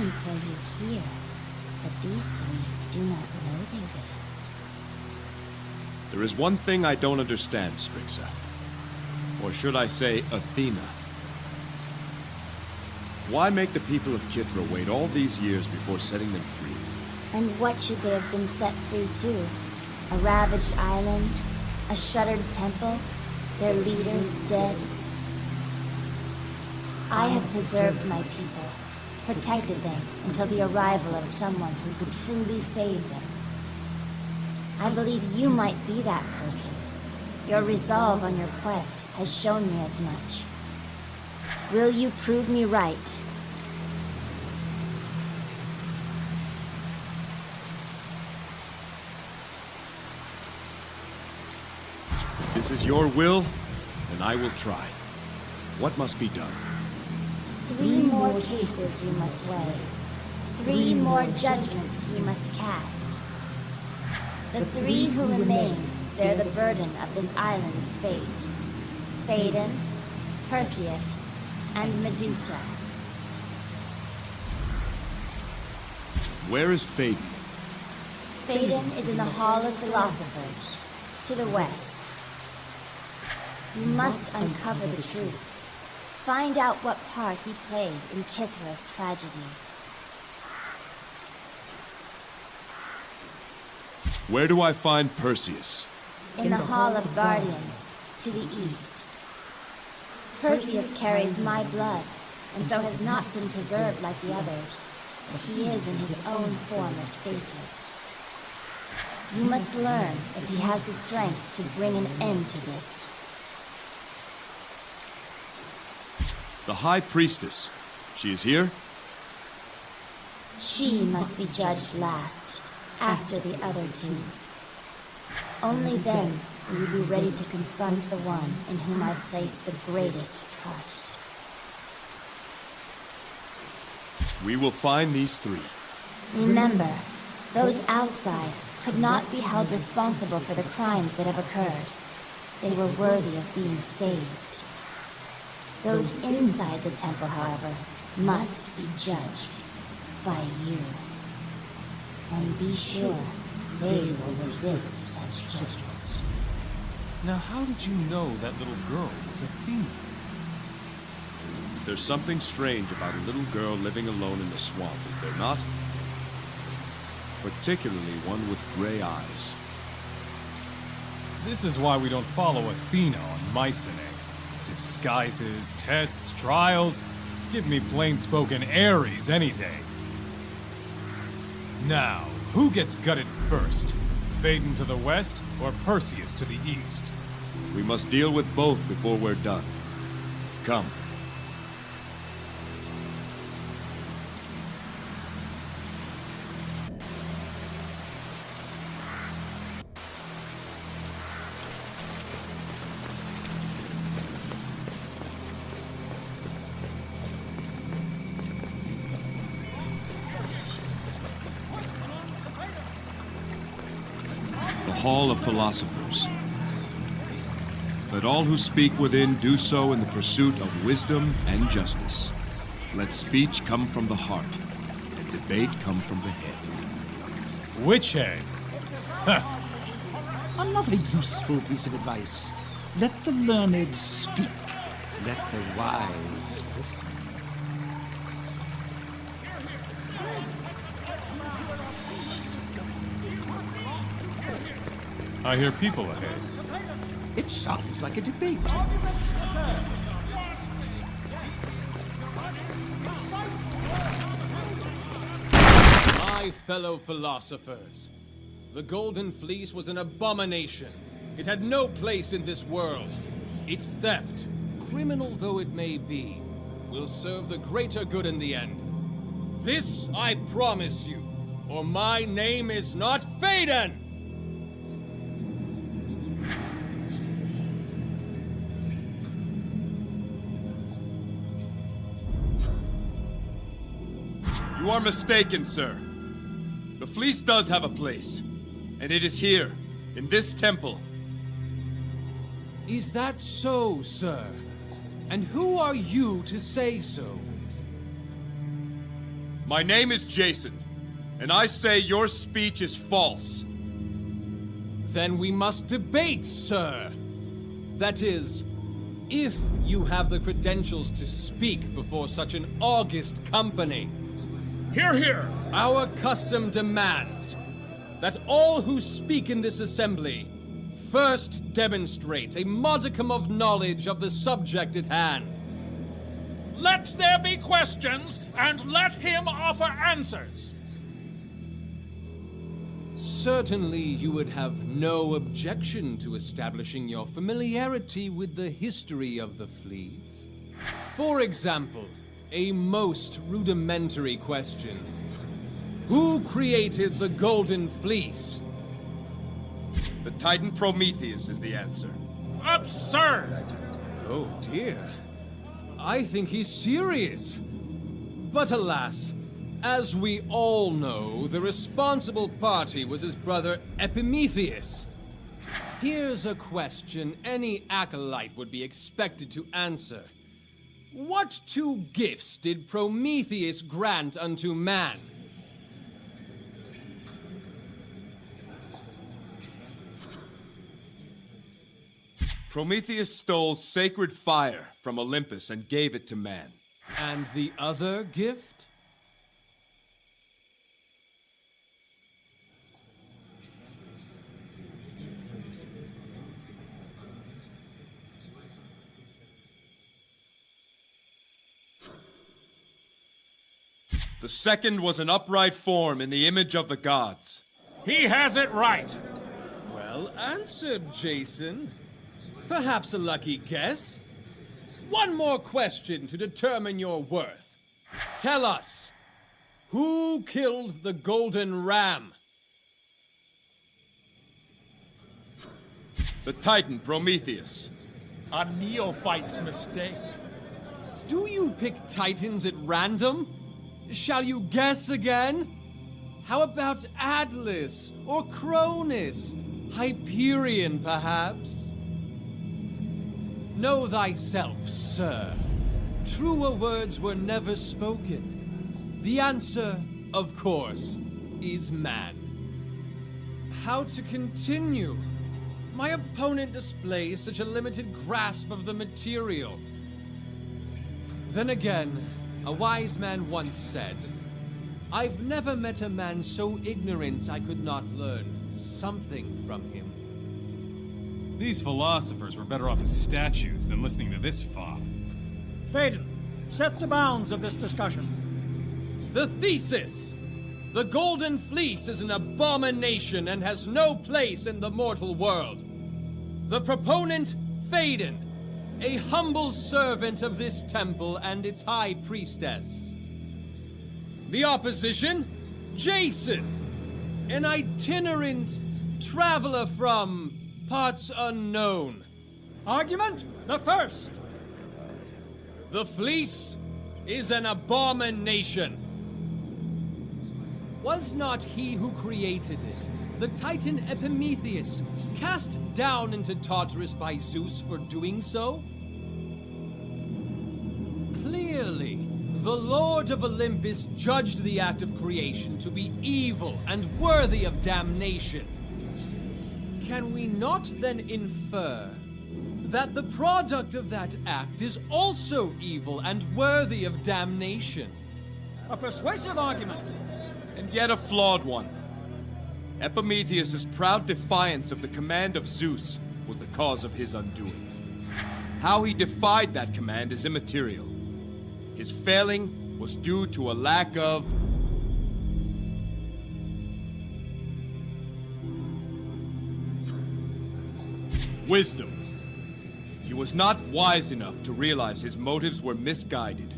waiting for you here, but these three do not know they wait. There is one thing I don't understand, Strixa. Or should I say, Athena. Why make the people of Kithra wait all these years before setting them free? And what should they have been set free to? A ravaged island? A shuttered temple? Their leaders dead? I have preserved my people, protected them until the arrival of someone who could truly save them. I believe you might be that person. Your resolve on your quest has shown me as much. Will you prove me right? If this is your will, then I will try. What must be done? 3 more cases you must weigh. 3 more judgments you must cast. The 3 who remain bear the burden of this island's fate. Phaedon, Perseus, and Medusa. Where is Phaedon? Phaedon is in the Hall of Philosophers, to the west. You must uncover the truth. Find out what part he played in Kithra's tragedy. Where do I find Perseus? In the Hall of Guardians, to the east. Perseus carries my blood, and so has not been preserved like the others, but he is in his own form of stasis. You must learn if he has the strength to bring an end to this. The High Priestess. She is here? She must be judged last, after the other 2. Only then will you be ready to confront the one in whom I place the greatest trust. We will find these 3. Remember, those outside could not be held responsible for the crimes that have occurred. They were worthy of being saved. Those inside the temple, however, must be judged by you. And be sure they will resist such judgment. Now how did you know that little girl was Athena? There's something strange about a little girl living alone in the swamp, is there not? Particularly one with gray eyes. This is why we don't follow Athena on Mycenae. Disguises, tests, trials. Give me plain-spoken Ares any day. Now, who gets gutted first? Phaedon to the west, or Perseus to the east? We must deal with both before we're done. Come. Hall of Philosophers. Let all who speak within do so in the pursuit of wisdom and justice. Let speech come from the heart, and debate come from the head. Which head? Another useful piece of advice. Let the learned speak. Let the wise listen. I hear people ahead. It sounds like a debate. My fellow philosophers, the Golden Fleece was an abomination. It had no place in this world. Its theft, criminal though it may be, will serve the greater good in the end. This I promise you, or my name is not Phaedon! You are mistaken, sir. The fleece does have a place, and it is here, in this temple. Is that so, sir? And who are you to say so? My name is Jason, and I say your speech is false. Then we must debate, sir. That is, if you have the credentials to speak before such an august company. Hear, hear! Our custom demands that all who speak in this assembly first demonstrate a modicum of knowledge of the subject at hand. Let there be questions, and let him offer answers. Certainly you would have no objection to establishing your familiarity with the history of the fleas. For example, a most rudimentary question. Who created the Golden Fleece? The Titan Prometheus is the answer. Absurd! Oh dear. I think he's serious. But alas, as we all know, the responsible party was his brother Epimetheus. Here's a question any acolyte would be expected to answer. What two gifts did Prometheus grant unto man? Prometheus stole sacred fire from Olympus and gave it to man. And the other gift? The second was an upright form in the image of the gods. He has it right. Well answered, Jason. Perhaps a lucky guess? One more question to determine your worth. Tell us, who killed the golden ram? The Titan Prometheus. A neophyte's mistake. Do you pick titans at random? Shall you guess again? How about Atlas or Cronus? Hyperion, perhaps? Know thyself, sir. Truer words were never spoken. The answer, of course, is man. How to continue? My opponent displays such a limited grasp of the material. Then again, a wise man once said, I've never met a man so ignorant I could not learn something from him. These philosophers were better off as statues than listening to this fop. Phaedon, set the bounds of this discussion. The thesis! The Golden Fleece is an abomination and has no place in the mortal world. The proponent, Phaedon, a humble servant of this temple and its high priestess. The opposition, Jason, an itinerant traveler from parts unknown. Argument the first. The fleece is an abomination. Was not he who created it, the Titan Epimetheus, cast down into Tartarus by Zeus for doing so? Clearly, the Lord of Olympus judged the act of creation to be evil and worthy of damnation. Can we not then infer that the product of that act is also evil and worthy of damnation? A persuasive argument. And yet a flawed one. Epimetheus' proud defiance of the command of Zeus was the cause of his undoing. How he defied that command is immaterial. His failing was due to a lack of wisdom. He was not wise enough to realize his motives were misguided.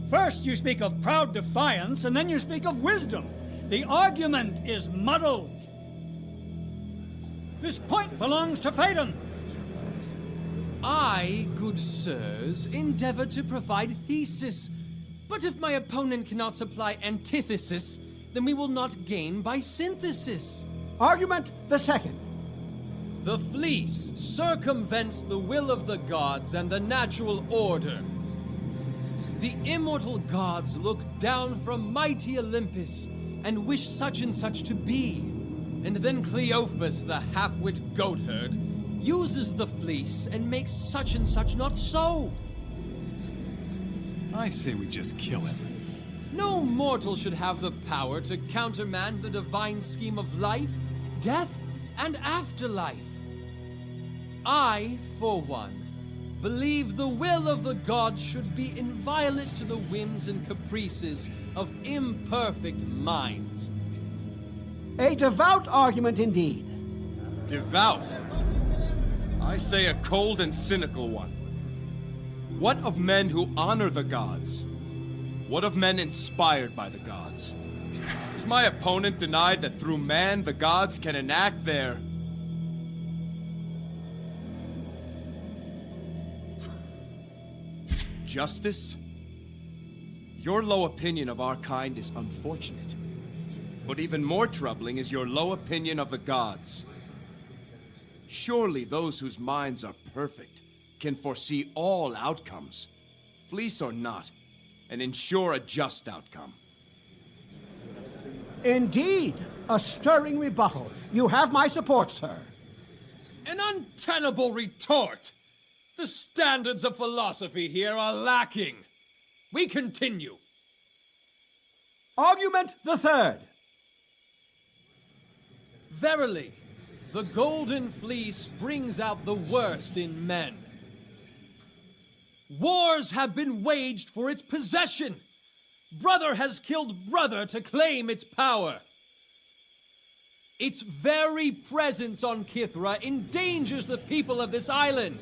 First you speak of proud defiance, and then you speak of wisdom. The argument is muddled. This point belongs to Phaedon. I, good sirs, endeavor to provide thesis. But if my opponent cannot supply antithesis, then we will not gain by synthesis. Argument the second. The fleece circumvents the will of the gods and the natural order. The immortal gods look down from mighty Olympus and wish such and such to be. And then Cleophas, the half-wit goatherd, uses the fleece and makes such and such not so. I say we just kill him. No mortal should have the power to countermand the divine scheme of life, death, and afterlife. I, for one, believe the will of the gods should be inviolate to the whims and caprices of imperfect minds. A devout argument indeed. Devout? I say a cold and cynical one. What of men who honor the gods? What of men inspired by the gods? Does my opponent deny that through man the gods can enact their... justice? Your low opinion of our kind is unfortunate. But even more troubling is your low opinion of the gods. Surely those whose minds are perfect can foresee all outcomes, fleece or not, and ensure a just outcome. Indeed, a stirring rebuttal. You have my support, sir. An untenable retort! The standards of philosophy here are lacking. We continue. Argument the third. Verily, the golden fleece brings out the worst in men. Wars have been waged for its possession. Brother has killed brother to claim its power. Its very presence on Kithra endangers the people of this island.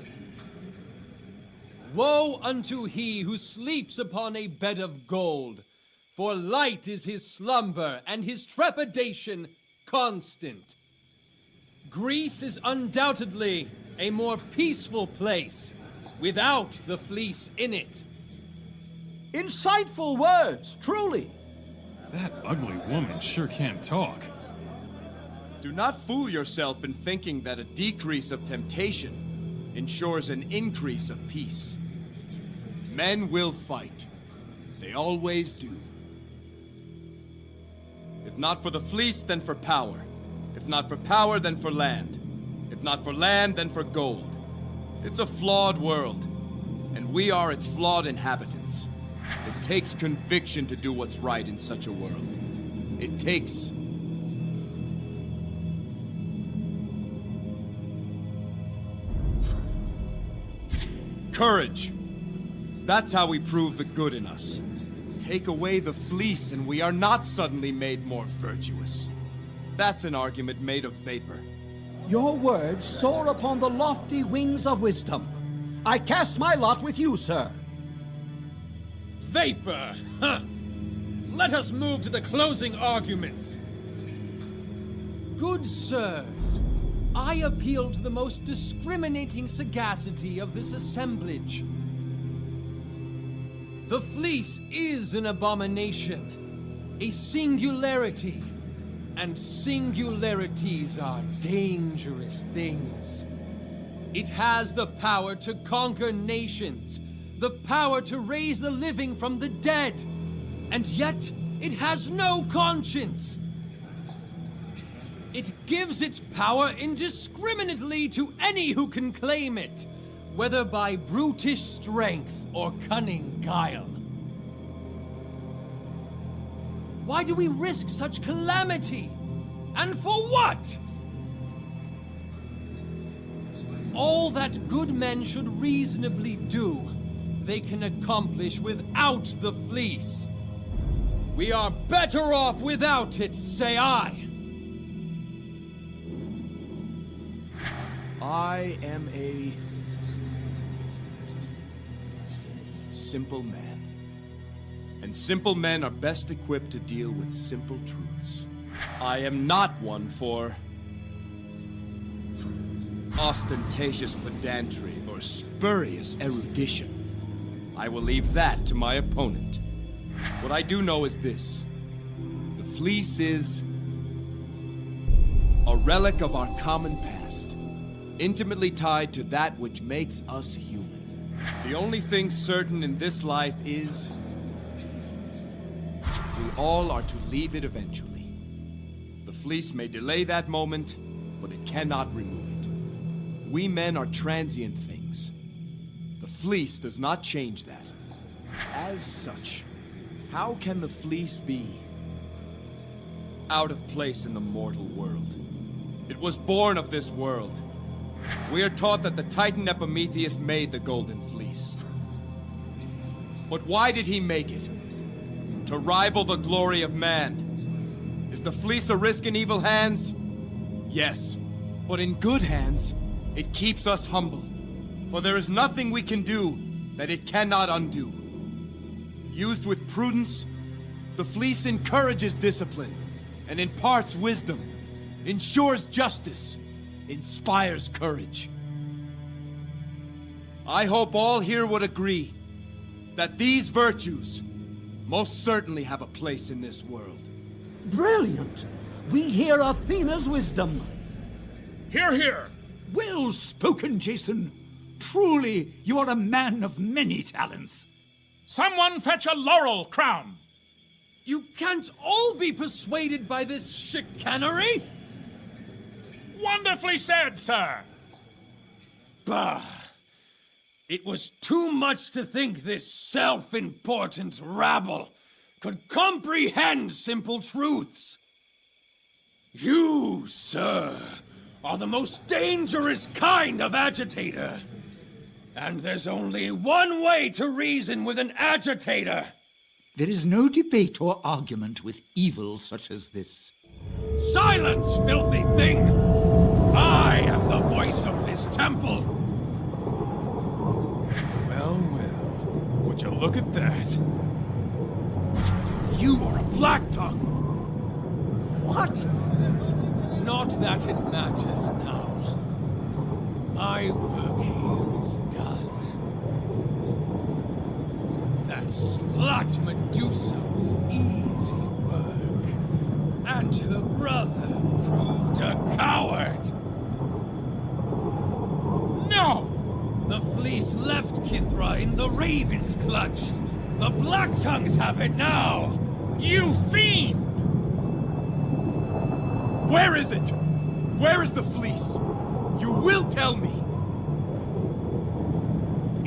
Woe unto he who sleeps upon a bed of gold, for light is his slumber and his trepidation constant. Greece is undoubtedly a more peaceful place without the fleece in it. Insightful words, truly. That ugly woman sure can't talk. Do not fool yourself in thinking that a decrease of temptation ensures an increase of peace. Men will fight. They always do. If not for the fleece, then for power. If not for power, then for land. If not for land, then for gold. It's a flawed world, and we are its flawed inhabitants. It takes conviction to do what's right in such a world. It takes... courage. That's how we prove the good in us. Take away the fleece and we are not suddenly made more virtuous. That's an argument made of vapor. Your words soar upon the lofty wings of wisdom. I cast my lot with you, sir. Vapor! Huh! Let us move to the closing arguments. Good sirs, I appeal to the most discriminating sagacity of this assemblage. The fleece is an abomination, a singularity, and singularities are dangerous things. It has the power to conquer nations, the power to raise the living from the dead, and yet it has no conscience. It gives its power indiscriminately to any who can claim it, whether by brutish strength or cunning guile. Why do we risk such calamity? And for what? All that good men should reasonably do, they can accomplish without the fleece. We are better off without it, say I. I am a simple man. And simple men are best equipped to deal with simple truths. I am not one for ostentatious pedantry or spurious erudition. I will leave that to my opponent. What I do know is this. The fleece is a relic of our common past, intimately tied to that which makes us human. The only thing certain in this life is we all are to leave it eventually. The fleece may delay that moment, but it cannot remove it. We men are transient things. The fleece does not change that. As such, how can the fleece be out of place in the mortal world? It was born of this world. We are taught that the Titan Epimetheus made the golden fleece. But why did he make it? To rival the glory of man. Is the fleece a risk in evil hands? Yes, but in good hands, it keeps us humble. For there is nothing we can do that it cannot undo. Used with prudence, the fleece encourages discipline and imparts wisdom, ensures justice, inspires courage. I hope all here would agree that these virtues most certainly have a place in this world. Brilliant! We hear Athena's wisdom. Hear, hear! Well spoken, Jason. Truly, you are a man of many talents. Someone fetch a laurel crown! You can't all be persuaded by this chicanery! Wonderfully said, sir! Bah! It was too much to think this self-important rabble could comprehend simple truths. You, sir, are the most dangerous kind of agitator. And there's only one way to reason with an agitator. There is no debate or argument with evil such as this. Silence, filthy thing! I am the voice of this temple. Well, well. Would you look at that? You are a black tongue. What? Not that it matters now. My work here is done. That slut Medusa was easy work. And her brother proved a coward. No! The fleece left Kithra in the Raven's clutch. The Black Tongues have it now. You fiend! Where is it? Where is the fleece? You will tell me!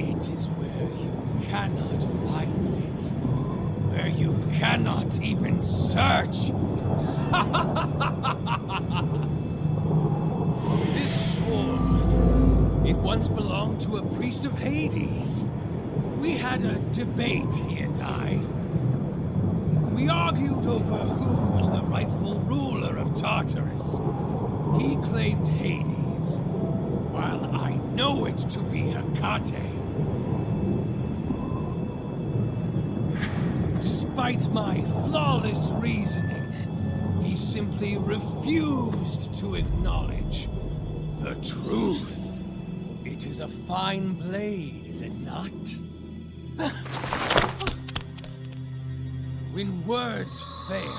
It is where you cannot find it. Where you cannot even search. This sword, it once belonged to a priest of Hades. We had a debate, he and I. We argued over who was the rightful ruler of Tartarus. He claimed Hades, while I know it to be Hecate. Despite my flawless reasoning, he simply refused to acknowledge the truth. It is a fine blade, is it not? When words fail,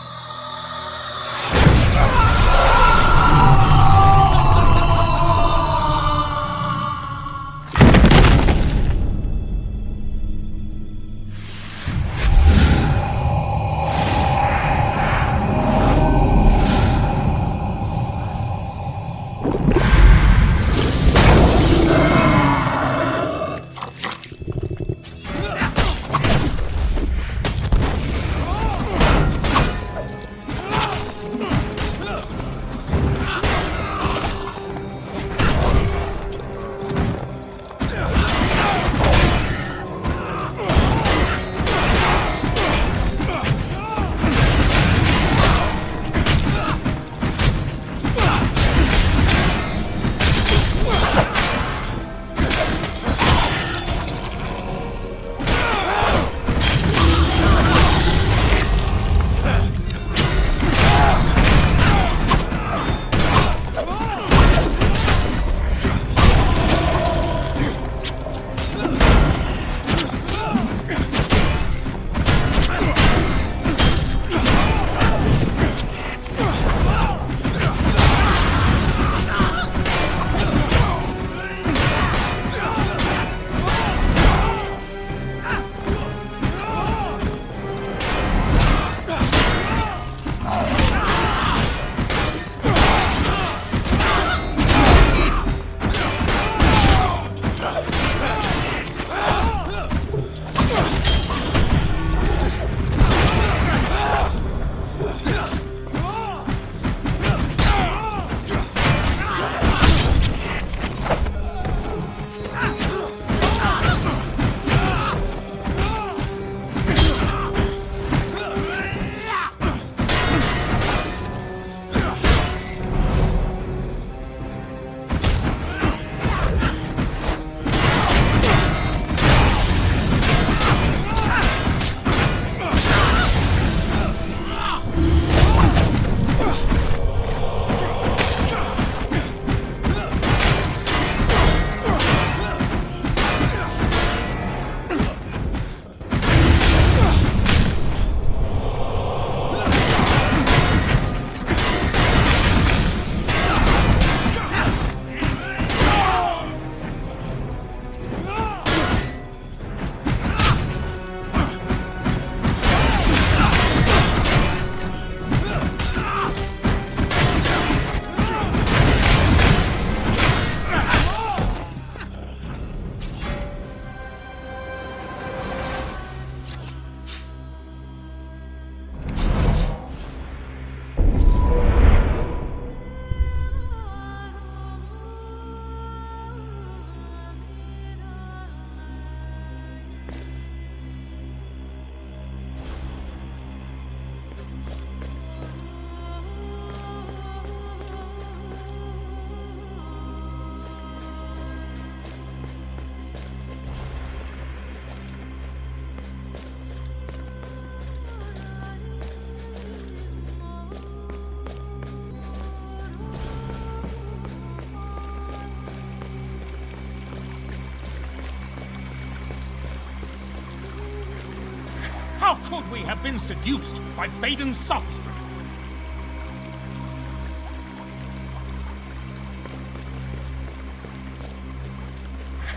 could we have been seduced by Phaedon's sophistry?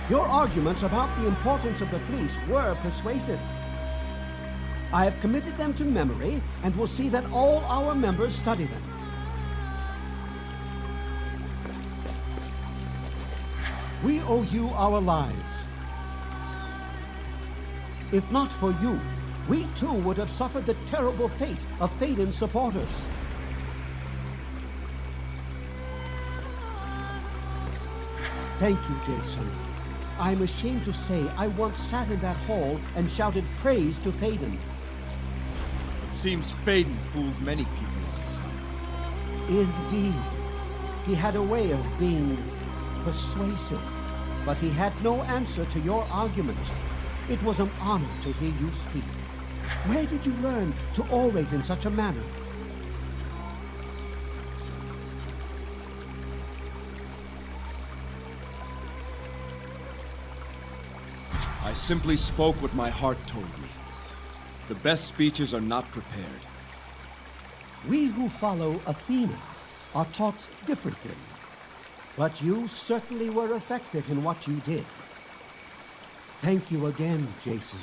Your arguments about the importance of the fleece were persuasive. I have committed them to memory and will see that all our members study them. We owe you our lives. If not for you, we too would have suffered the terrible fate of Phaedon's supporters. Thank you, Jason. I'm ashamed to say I once sat in that hall and shouted praise to Phaedon. It seems Phaedon fooled many people on his side. Indeed. He had a way of being persuasive, but he had no answer to your argument. It was an honor to hear you speak. Where did you learn to orate in such a manner? I simply spoke what my heart told me. The best speeches are not prepared. We who follow Athena are taught differently. But you certainly were effective in what you did. Thank you again, Jason.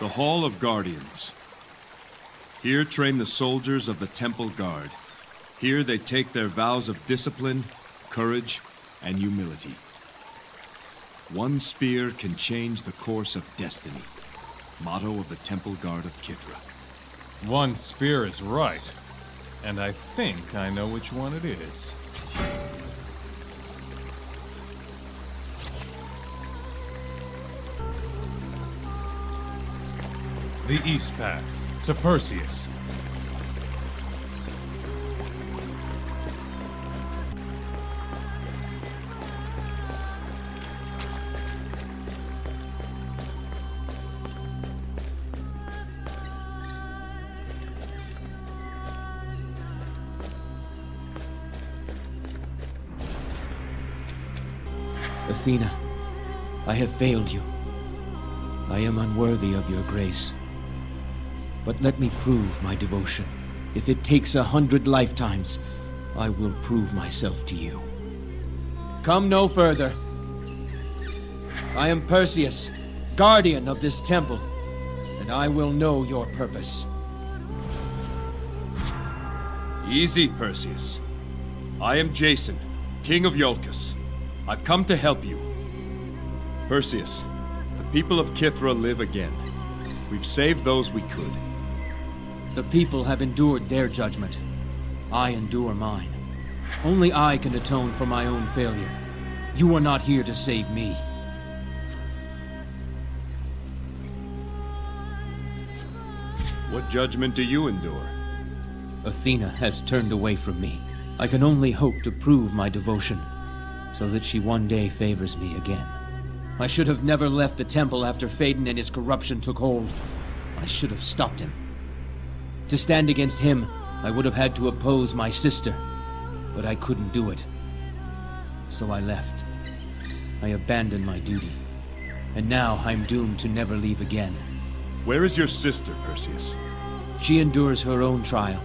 The Hall of Guardians. Here train the soldiers of the Temple Guard. Here they take their vows of discipline, courage, and humility. One spear can change the course of destiny. Motto of the Temple Guard of Kithra. One spear is right, and I think I know which one it is. The East Path, to Perseus. Athena, I have failed you. I am unworthy of your grace. But let me prove my devotion. If it takes 100 lifetimes, I will prove myself to you. Come no further. I am Perseus, guardian of this temple, and I will know your purpose. Easy, Perseus. I am Jason, king of Iolcus. I've come to help you. Perseus, the people of Kithra live again. We've saved those we could. The people have endured their judgment. I endure mine. Only I can atone for my own failure. You are not here to save me. What judgment do you endure? Athena has turned away from me. I can only hope to prove my devotion, so that she one day favors me again. I should have never left the temple after Phaedon and his corruption took hold. I should have stopped him. To stand against him, I would have had to oppose my sister, but I couldn't do it. So I left. I abandoned my duty, and now I'm doomed to never leave again. Where is your sister, Perseus? She endures her own trial.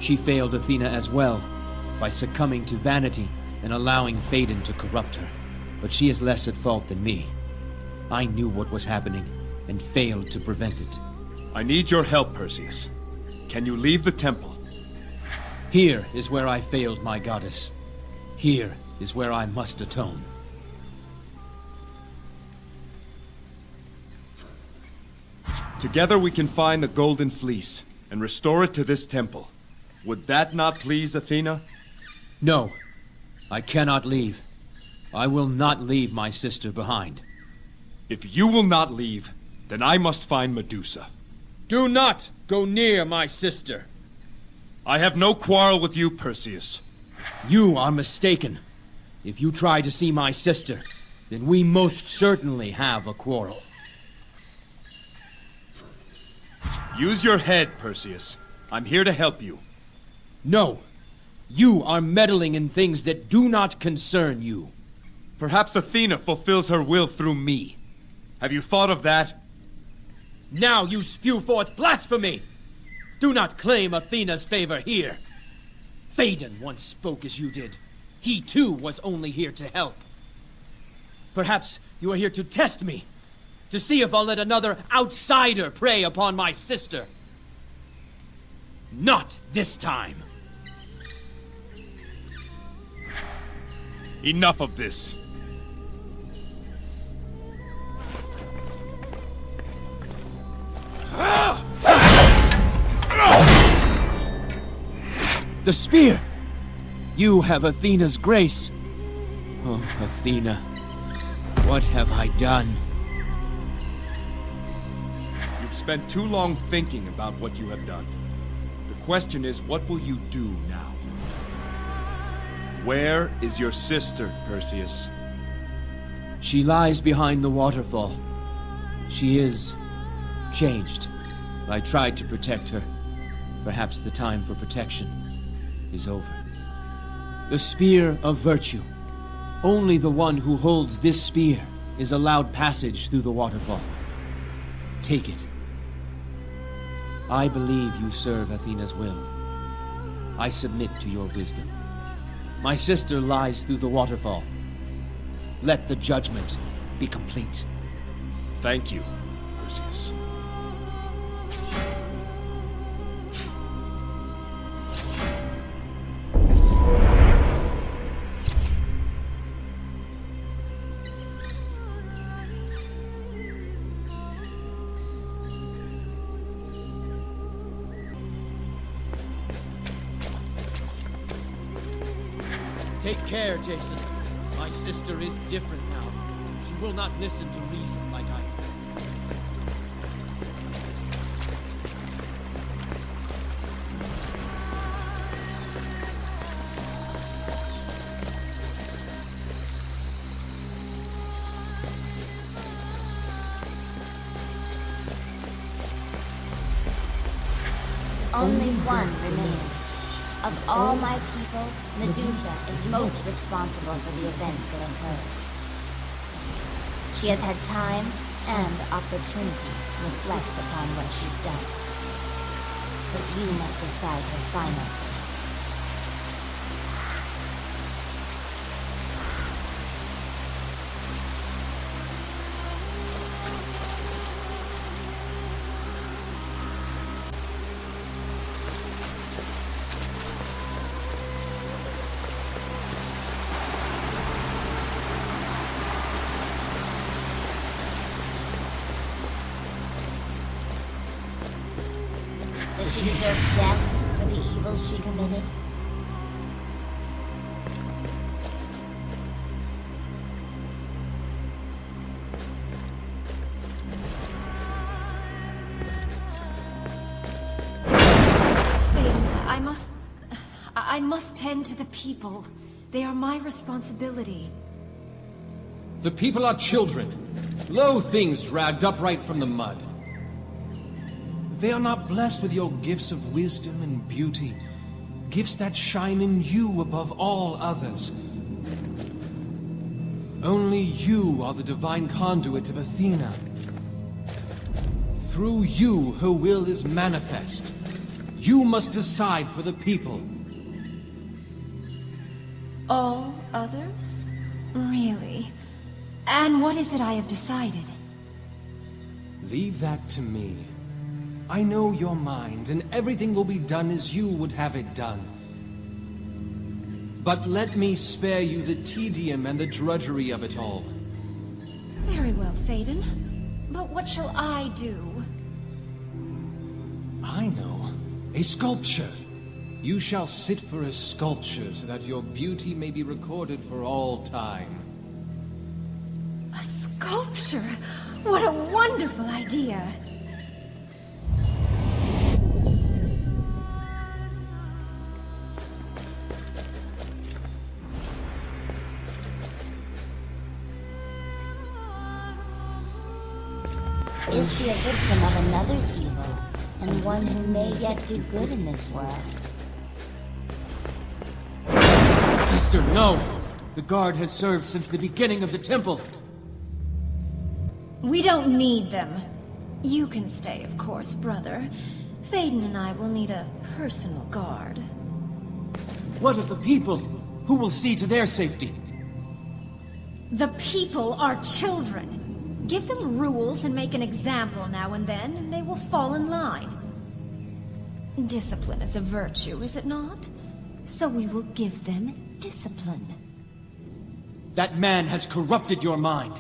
She failed Athena as well, by succumbing to vanity and allowing Phaedon to corrupt her. But she is less at fault than me. I knew what was happening, and failed to prevent it. I need your help, Perseus. Can you leave the temple? Here is where I failed my goddess. Here is where I must atone. Together we can find the Golden Fleece and restore it to this temple. Would that not please Athena? No, I cannot leave. I will not leave my sister behind. If you will not leave, then I must find Medusa. Do not go near my sister. I have no quarrel with you, Perseus. You are mistaken. If you try to see my sister, then we most certainly have a quarrel. Use your head, Perseus. I'm here to help you. No. You are meddling in things that do not concern you. Perhaps Athena fulfills her will through me. Have you thought of that? Now you spew forth blasphemy! Do not claim Athena's favor here. Phaedon once spoke as you did. He too was only here to help. Perhaps you are here to test me, to see if I'll let another outsider prey upon my sister. Not this time. Enough of this. The spear! You have Athena's grace. Oh, Athena, what have I done? You've spent too long thinking about what you have done. The question is, what will you do now? Where is your sister, Perseus? She lies behind the waterfall. She is changed. I tried to protect her. Perhaps the time for protection is over. The spear of virtue. Only the one who holds this spear is allowed passage through the waterfall. Take it. I believe you serve Athena's will. I submit to your wisdom. My sister lies through the waterfall. Let the judgment be complete. Thank you, Perseus. Take care, Jason. My sister is different now. She will not listen to reason like I do. Only one remains. Of all my people, Medusa is most responsible for the events that occurred. She has had time and opportunity to reflect upon what she's done. But you must decide her final fate. Does she deserve death for the evils she committed? Phaedon, I must tend to the people. They are my responsibility. The people are children, low things dragged upright from the mud. They are not blessed with your gifts of wisdom and beauty, gifts that shine in you above all others. Only you are the divine conduit of Athena. Through you, her will is manifest. You must decide for the people. All others? Really? And what is it I have decided? Leave that to me. I know your mind, and everything will be done as you would have it done. But let me spare you the tedium and the drudgery of it all. Very well, Phaedon. But what shall I do? I know. A sculpture. You shall sit for a sculpture so that your beauty may be recorded for all time. Sculpture! What a wonderful idea! Is she a victim of another's evil, and one who may yet do good in this world? Sister, no! The guard has served since the beginning of the temple. We don't need them. You can stay, of course, brother. Faden and I will need a personal guard. What of the people? Who will see to their safety? The people are children. Give them rules and make an example now and then, and they will fall in line. Discipline is a virtue, is it not? So we will give them discipline. That man has corrupted your mind.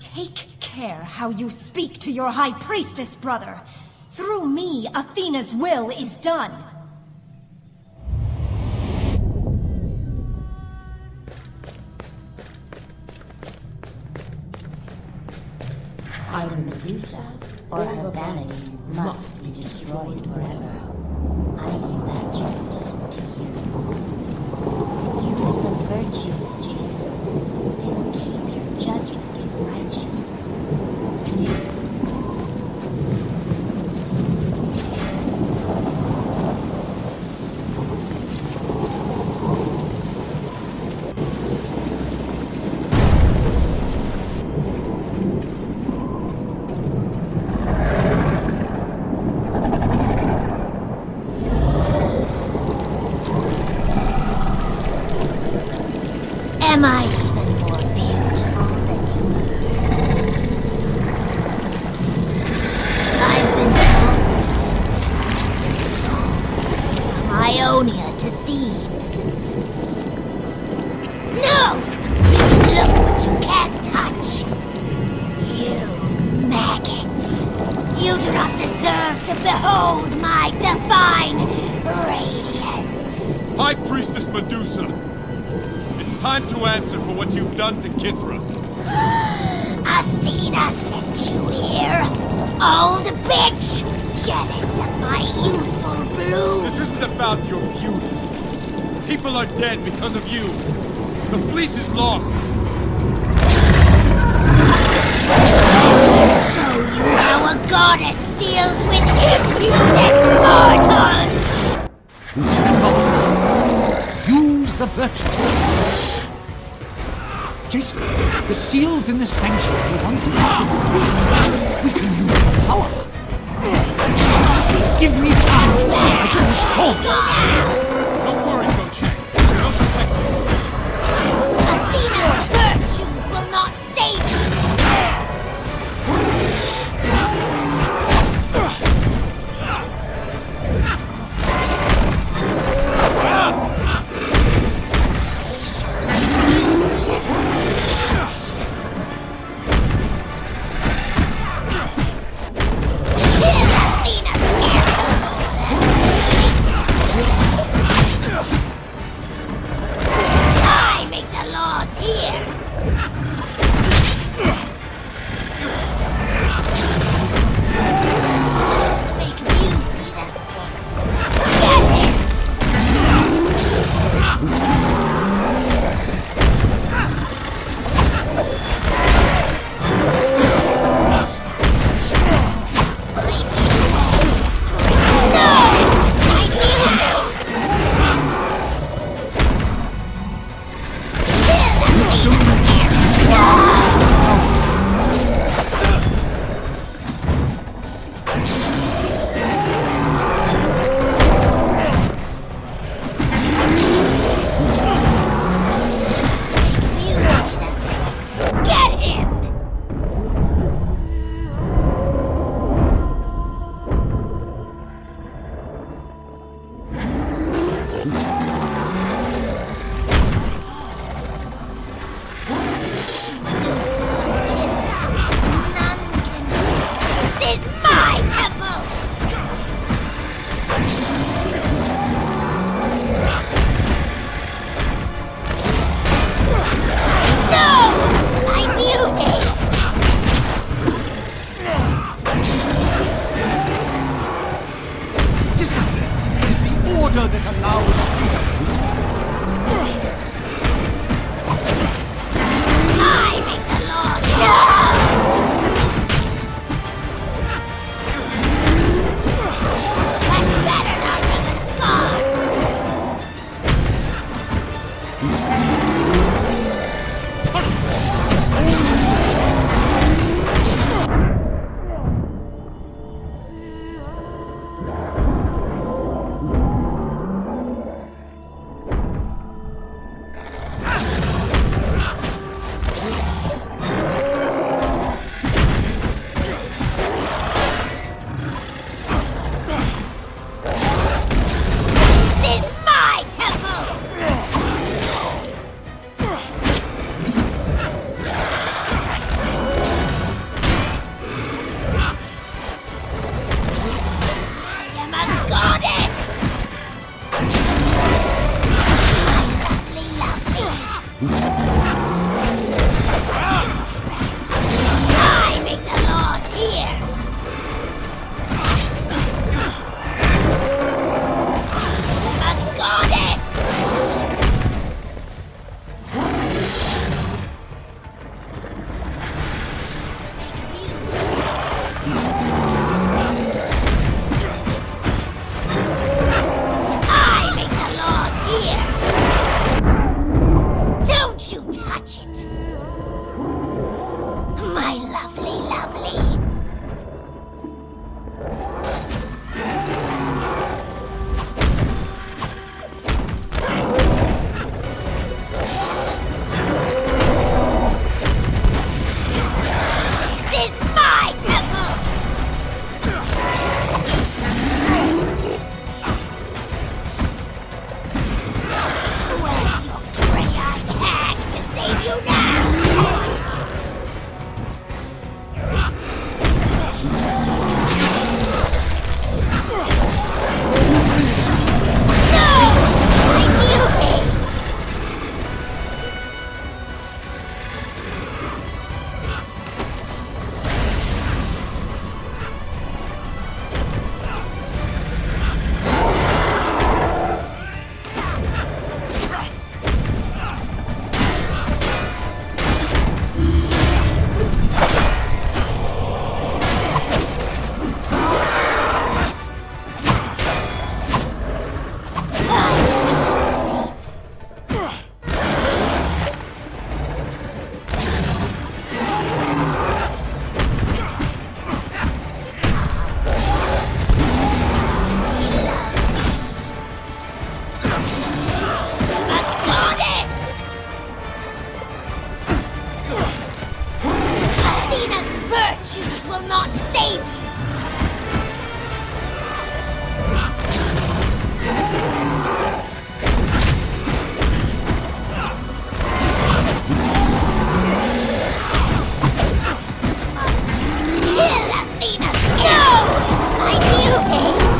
Take care how you speak to your high priestess, brother. Through me, Athena's will is done. Either Medusa or her vanity must be destroyed forever. I leave that choice to you. Use the virtues, Jason. They will keep your judgment righteous. Am I even more beautiful than you heard? I've been told I'm the subject of songs from Ionia to Thebes. No! You can look but you can't touch. You maggots! You do not deserve to behold my divine radiance. High Priestess Medusa! It's time to answer for what you've done to Kithra. Athena sent you here, old bitch! Jealous of my youthful bloom. This isn't about your beauty. People are dead because of you. The fleece is lost. I'll show you how a goddess deals with impudent mortals! Use the virtues. Jason, the seals in the sanctuary once again. We can use the power. Give me time. I can restore them. Don't worry, Go-Chance. I'll protect you. Athena's virtues will not save you! lovely. This is my temple! Where's your gray-eyed hag to save you now? Virtues will not save you! Kill Athena! No! My beauty!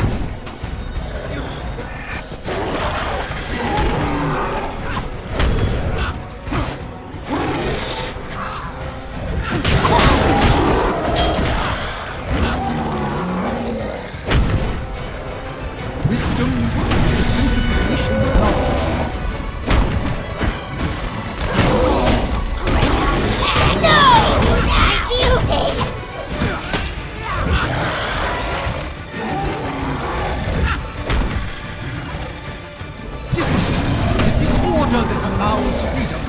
Wisdom is the simplification of knowledge. No! My beauty! Discipline is the order that allows freedom.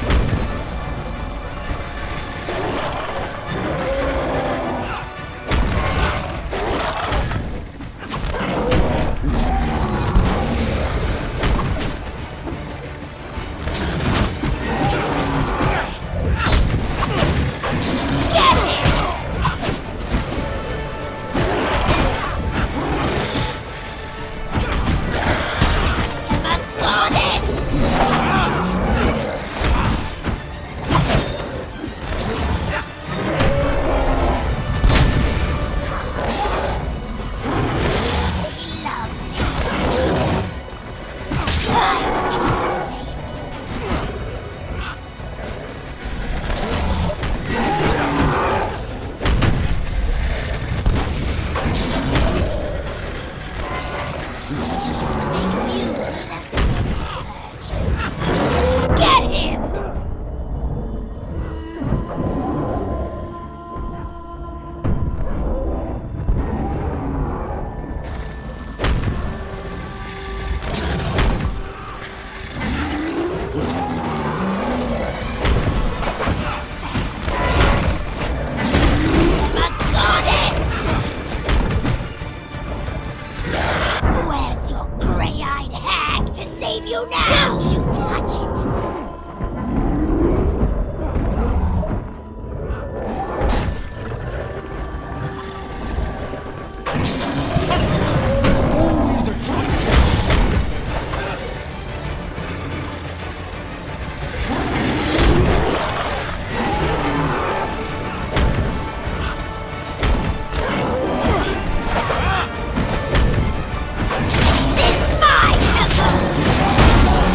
Get him! Where's your gray-eyed hag to save you now? Don't you touch it! Always a choice. This is my temple!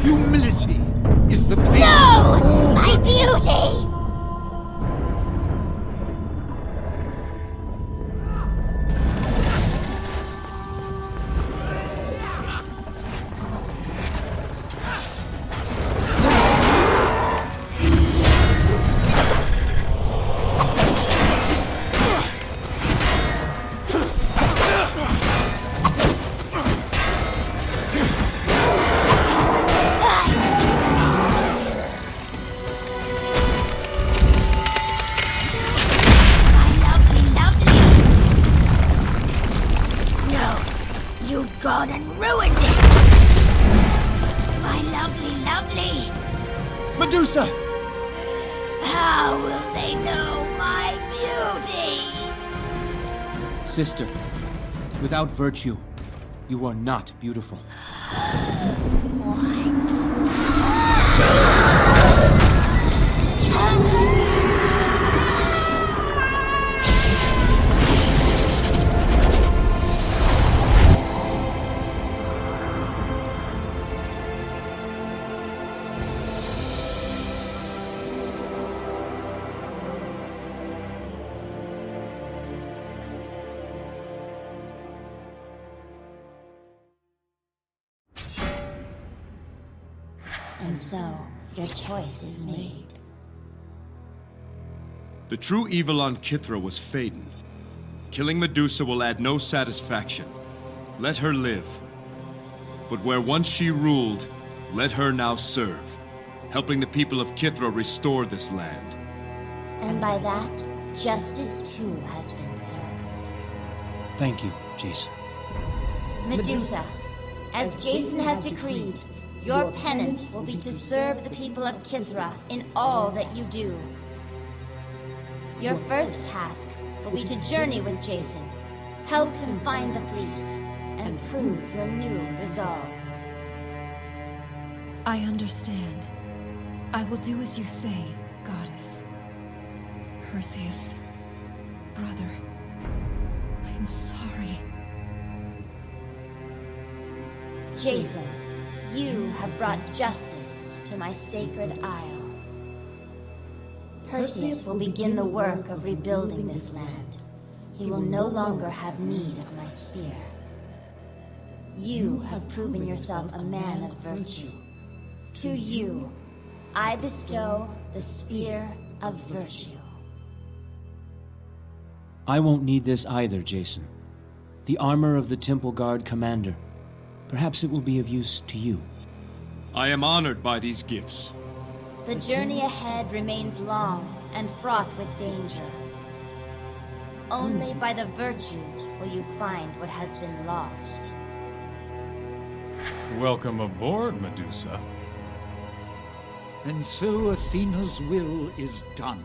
Humility is the basis No! of all My virtue. beauty! Medusa! How will they know my beauty? Sister, without virtue, you are not beautiful. And so, your choice is made. The true evil on Kithra was Phaedon. Killing Medusa will add no satisfaction. Let her live. But where once she ruled, let her now serve, helping the people of Kithra restore this land. And by that, justice too has been served. Thank you, Jason. Medusa, as Jason has decreed, your penance will be to serve the people of Kithra in all that you do. Your first task will be to journey with Jason, help him find the fleece, and prove your new resolve. I understand. I will do as you say, Goddess. Perseus, brother, I am sorry. Jason, you have brought justice to my sacred isle. Perseus will begin the work of rebuilding this land. He will no longer have need of my spear. You have proven yourself a man of virtue. To you, I bestow the Spear of Virtue. I won't need this either, Jason. The armor of the Temple Guard commander. Perhaps it will be of use to you. I am honored by these gifts. The journey ahead remains long and fraught with danger. Only by the virtues will you find what has been lost. Welcome aboard, Medusa. And so Athena's will is done.